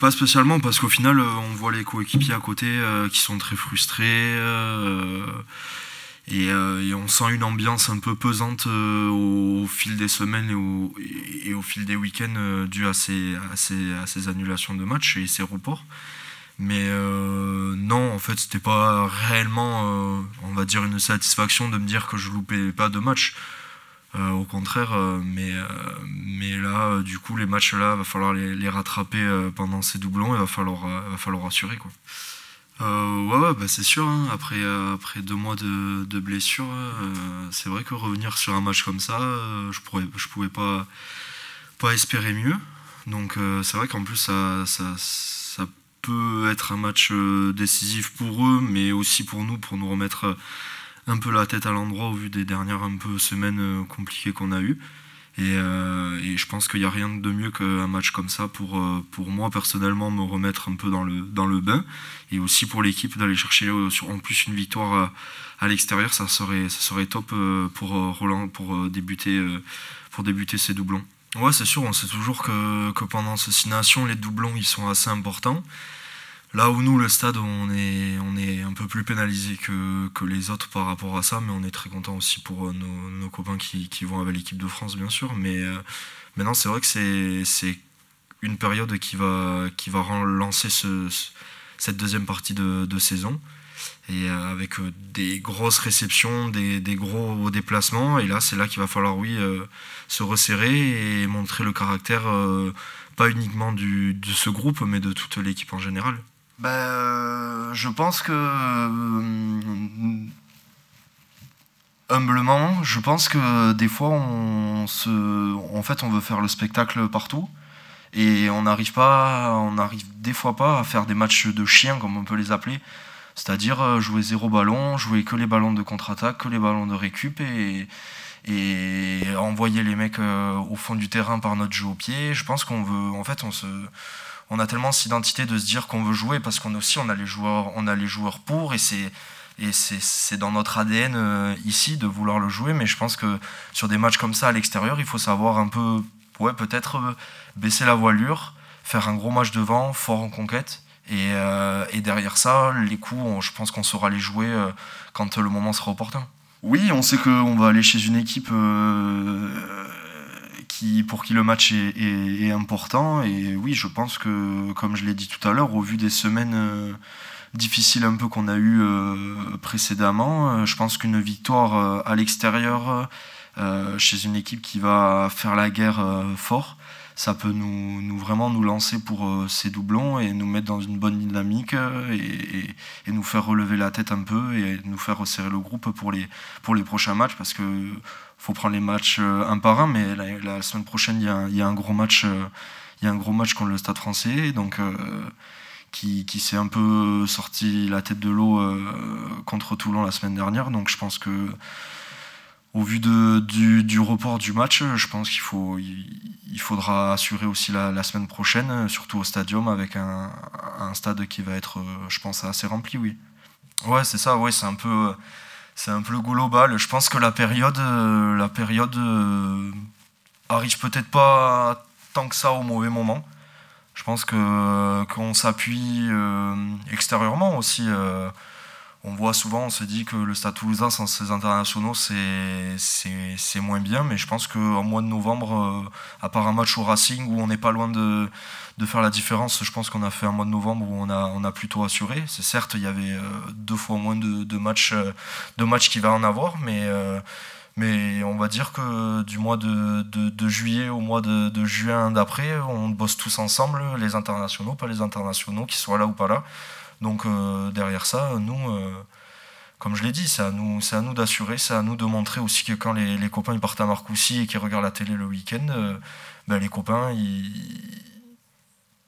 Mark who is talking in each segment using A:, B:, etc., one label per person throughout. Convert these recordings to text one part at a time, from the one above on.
A: Pas spécialement, parce qu'au final, on voit les coéquipiers à côté qui sont très frustrés. Et on sent une ambiance un peu pesante au fil des semaines et au fil des week-ends dû à ces annulations de matchs et ces reports. Mais non, en fait, c'était pas réellement, on va dire, une satisfaction de me dire que je loupais pas de matchs. Au contraire, mais là, du coup, les matchs là, va falloir les rattraper pendant ces doublons et va falloir assurer, quoi. Ouais, bah c'est sûr, hein. Après 2 mois de blessure, c'est vrai que revenir sur un match comme ça, je pouvais pas espérer mieux. Donc c'est vrai qu'en plus ça peut être un match décisif pour eux, mais aussi pour nous remettre un peu la tête à l'endroit au vu des dernières un peu semaines compliquées qu'on a eues. Et je pense qu'il n'y a rien de mieux qu'un match comme ça pour moi personnellement me remettre un peu dans le bain, et aussi pour l'équipe d'aller chercher en plus une victoire à l'extérieur. Ça serait top pour Roland pour débuter ces doublons. Ouais, c'est sûr, on sait toujours que pendant ces 6 nations, les doublons ils sont assez importants. Là où nous, le stade, on est un peu plus pénalisé que les autres par rapport à ça, mais on est très content aussi pour nos copains qui vont avec l'équipe de France, bien sûr. Mais maintenant, c'est vrai que c'est une période qui va relancer cette deuxième partie de saison. Et avec des grosses réceptions, des gros déplacements. Et là, c'est là qu'il va falloir, oui, se resserrer et montrer le caractère, pas uniquement de ce groupe, mais de toute l'équipe en général.
B: Je pense que humblement, je pense que des fois en fait, on veut faire le spectacle partout et on n'arrive des fois pas à faire des matchs de chiens comme on peut les appeler, c'est-à-dire jouer zéro ballon, jouer que les ballons de contre-attaque, que les ballons de récup et envoyer les mecs au fond du terrain par notre jeu au pied. Je pense qu'on veut, en fait, on a tellement cette identité de se dire qu'on veut jouer parce qu'on aussi on a les joueurs pour, et c'est dans notre ADN ici de vouloir le jouer. Mais je pense que sur des matchs comme ça à l'extérieur, il faut savoir un peu, ouais, peut-être baisser la voilure, faire un gros match devant, fort en conquête, et derrière ça, les coups, je pense qu'on saura les jouer quand le moment sera opportun. Oui, on sait qu'on va aller chez une équipe pour qui le match est important. Et oui, je pense que, comme je l'ai dit tout à l'heure, au vu des semaines difficiles un peu qu'on a eues précédemment, je pense qu'une victoire à l'extérieur chez une équipe qui va faire la guerre fort, ça peut vraiment nous lancer pour ces doublons et nous mettre dans une bonne dynamique et nous faire relever la tête un peu et nous faire resserrer le groupe pour les prochains matchs, parce que faut prendre les matchs un par un, mais la semaine prochaine il y a un gros match contre le Stade Français, donc qui s'est un peu sorti la tête de l'eau contre Toulon la semaine dernière. Donc je pense que au vu du report du match, je pense il faudra assurer aussi la semaine prochaine, surtout au Stadium, avec un stade qui va être, je pense, assez rempli, oui. Ouais, c'est ça, ouais, c'est un peu global. Je pense que la période arrive peut-être pas tant que ça au mauvais moment. Je pense qu'on s'appuie extérieurement aussi. On voit souvent, on se dit que le Stade Toulousain sans ses internationaux c'est moins bien, mais je pense qu'en mois de novembre, à part un match au Racing où on n'est pas loin de faire la différence, je pense qu'on a fait un mois de novembre où on a plutôt assuré. C'est certes, il y avait 2 fois moins de matchs qu'il va en avoir, mais on va dire que du mois de juillet au mois de juin d'après, on bosse tous ensemble, les internationaux, pas les internationaux, qu'ils soient là ou pas là. Donc derrière ça, nous, comme je l'ai dit, c'est à nous d'assurer, c'est à nous de montrer aussi que quand les copains ils partent à Marcoussis et qu'ils regardent la télé le week-end, les copains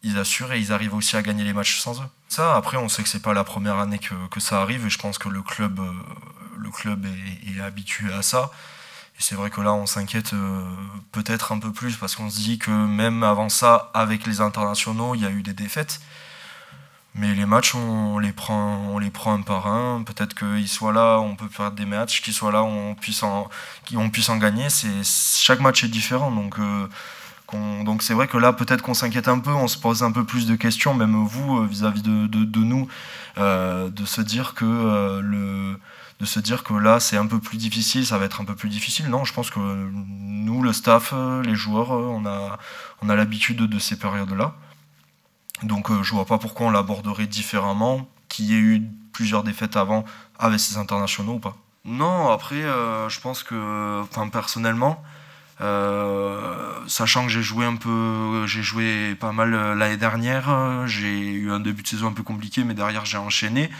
B: ils assurent et ils arrivent aussi à gagner les matchs sans eux. Ça, après, on sait que c'est pas la première année que ça arrive, et je pense que le club est habitué à ça. Et c'est vrai que là, on s'inquiète peut-être un peu plus parce qu'on se dit que même avant ça, avec les internationaux, il y a eu des défaites. Mais les matchs, on les prend un par un. Peut-être qu'ils soient là, on peut perdre des matchs, qu'ils soient là, on puisse en gagner. Chaque match est différent. Donc Donc c'est vrai que là, peut-être qu'on s'inquiète un peu, on se pose un peu plus de questions, même vous, vis-à-vis de nous, de se dire que là, c'est un peu plus difficile, ça va être un peu plus difficile. Non, je pense que nous, le staff, les joueurs, on a l'habitude de ces périodes-là. Donc je vois pas pourquoi on l'aborderait différemment, qu'il y ait eu plusieurs défaites avant avec ces internationaux ou pas. Non, après, je pense que, enfin, personnellement, sachant que j'ai joué pas mal l'année dernière, j'ai eu un début de saison un peu compliqué, mais derrière j'ai enchaîné.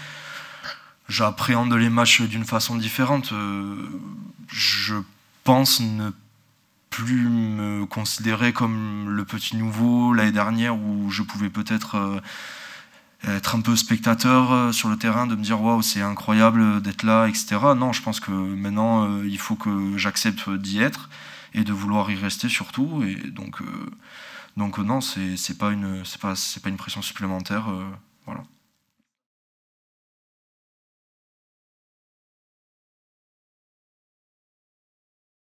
B: J'appréhende les matchs d'une façon différente. Je pense ne plus me considérer comme le petit nouveau l'année dernière où je pouvais peut-être être un peu spectateur sur le terrain, de me dire waouh, c'est incroyable d'être là, etc. Non, je pense que maintenant il faut que j'accepte d'y être et de vouloir y rester surtout. Et donc non, c'est pas une pression supplémentaire. Voilà.